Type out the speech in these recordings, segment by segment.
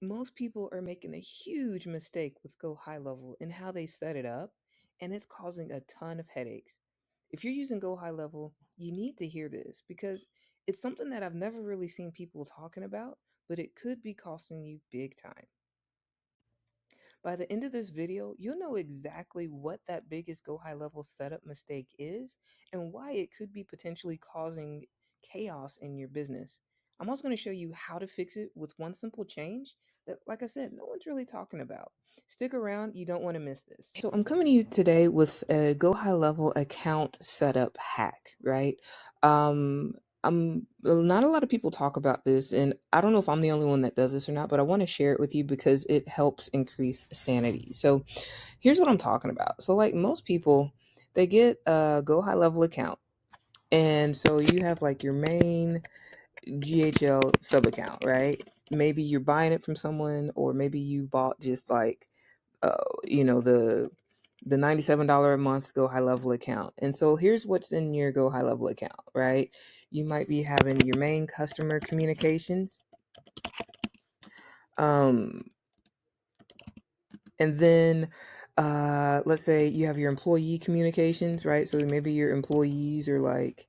Most people are making a huge mistake with Go High Level in how they set it up, and it's causing a ton of headaches. If you're using Go High Level, you need to hear this because it's something that I've never really seen people talking about, but it could be costing you big time. By the end of this video, you'll know exactly what that biggest Go High Level setup mistake is and why it could be potentially causing chaos in your business. I'm also going to show you how to fix it with one simple change that, like I said, no one's really talking about. Stick around, you don't want to miss this. So, I'm coming to you today with a Go High Level account setup hack, right? Um, not a lot of people talk about this, and I don't know if I'm the only one that does this or not, but I want to share it with you because it helps increase sanity. So, here's what I'm talking about. So, like most people, they get a Go High Level account, and so you have like your main GHL sub account, right? Maybe you're buying it from someone, or maybe you bought just like, the $97 a month Go High Level account. And so here's what's in your Go High Level account, right? You might be having your main customer communications. Um, and then let's say you have your employee communications, right? So maybe your employees are like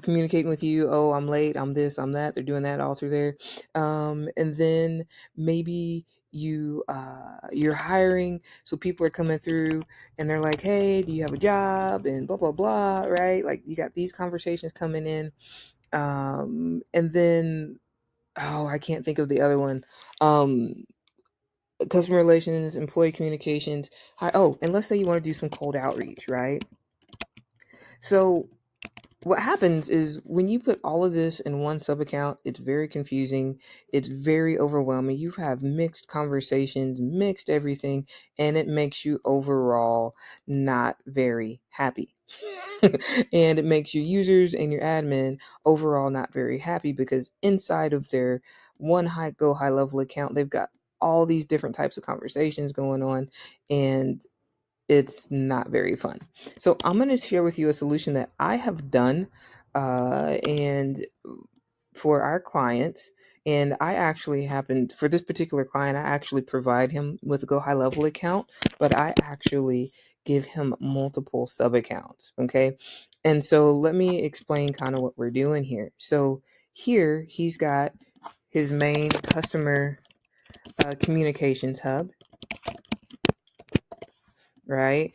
communicating with you, oh, I'm late, I'm this, I'm that. They're doing that all through there. And then maybe you're hiring, so people are coming through and they're like, hey, do you have a job, and blah blah blah, right? Like you got these conversations coming in. And then, oh, I can't think of the other one. um Customer relations, employee communications. Oh, and let's say you want to do some cold outreach, right? So what happens is when you put all of this in one sub account, it's very confusing. It's very overwhelming. You have mixed conversations, mixed everything, and it makes you overall not very happy. And it makes your users and your admin overall not very happy because inside of their one Go High Level account, they've got all these different types of conversations going on, and it's not very fun. So I'm going to share with you a solution that I have done, and for our clients. And I actually happened for this particular client, I actually provide him with a Go High Level account, but I actually give him multiple sub accounts. Okay. And so let me explain kind of what we're doing here. So here he's got his main customer communications hub, right?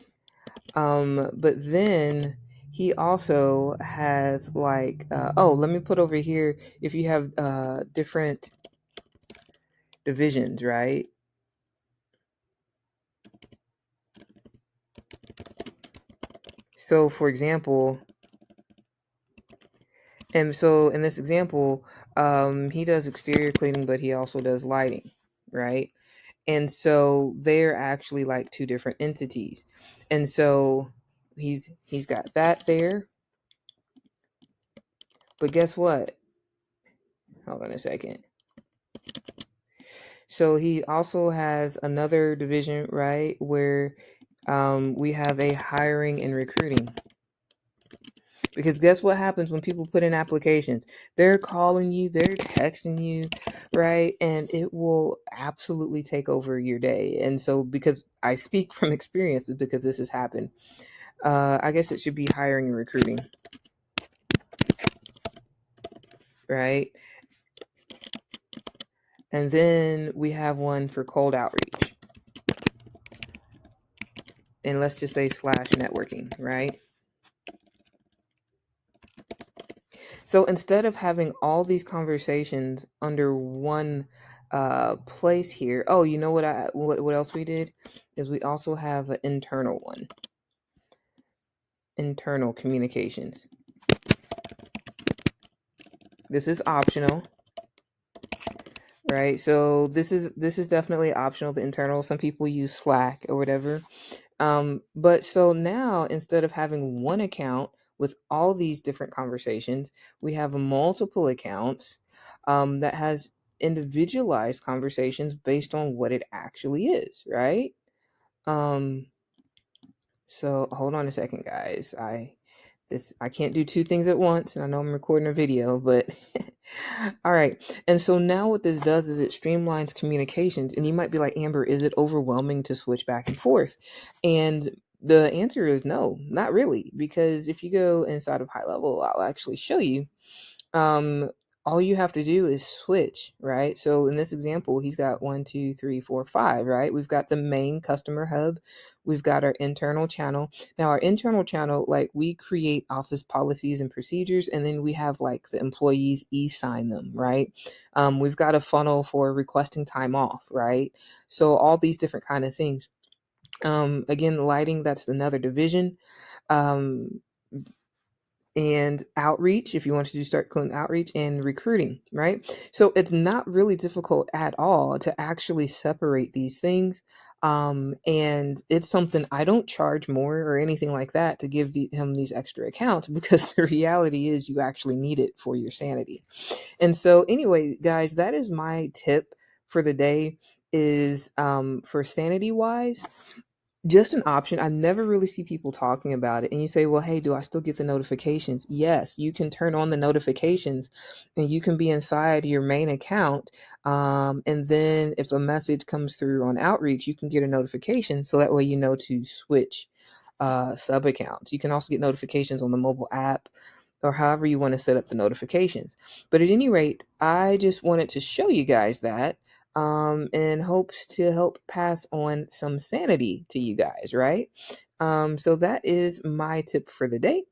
But then he also has like, oh, let me put over here, if you have different divisions, right? So for example, and so in this example, he does exterior cleaning, but he also does lighting, right? And so they're actually like two different entities. And so he's got that there. But guess what? Hold on a second. So he also has another division, right, where we have a hiring and recruiting. Because guess what happens when people put in applications? They're calling you, they're texting you, right? And it will absolutely take over your day. And so, because I speak from experience, because this has happened, I guess it should be hiring and recruiting, right? And then we have one for cold outreach. And let's just say slash networking, right? So instead of having all these conversations under one place here, oh, you know what else we did is we also have an internal one, internal communications. This is optional, right? So this is definitely optional. The internal. Some people use Slack or whatever. But so now instead of having one account with all these different conversations, we have multiple accounts that has individualized conversations based on what it actually is, right? Um, so hold on a second, guys. I this, I can't do two things at once, and I know I'm recording a video, but all right. And so now what this does is it streamlines communications. And you might be like, Amber, is it overwhelming to switch back and forth? And the answer is no, not really, because if you go inside of High Level, I'll actually show you. um all you have to do is switch, right? So in this example, he's got 1, 2, 3, 4, 5, right? We've got the main customer hub, we've got our internal channel. Now our internal channel, like, we create office policies and procedures, and then we have like the employees e-sign them, right? We've got a funnel for requesting time off, right? So all these different kind of things. Again, lighting, that's another division. um and outreach, if you want to do start doing outreach, and recruiting, right? So it's not really difficult at all to actually separate these things. And it's something, I don't charge more or anything like that to give him these extra accounts, because the reality is you actually need it for your sanity. And so anyway, guys, that is my tip for the day, is for sanity wise, just an option. I never really see people talking about it. And you say, well, hey, do I still get the notifications? Yes, you can turn on the notifications, and you can be inside your main account. And then if a message comes through on outreach, you can get a notification. So that way, you know to switch sub accounts. You can also get notifications on the mobile app, or however you want to set up the notifications. But at any rate, I just wanted to show you guys that, in hopes to help pass on some sanity to you guys, right? So that is my tip for the day.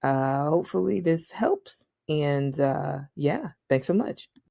Hopefully this helps. And yeah, thanks so much.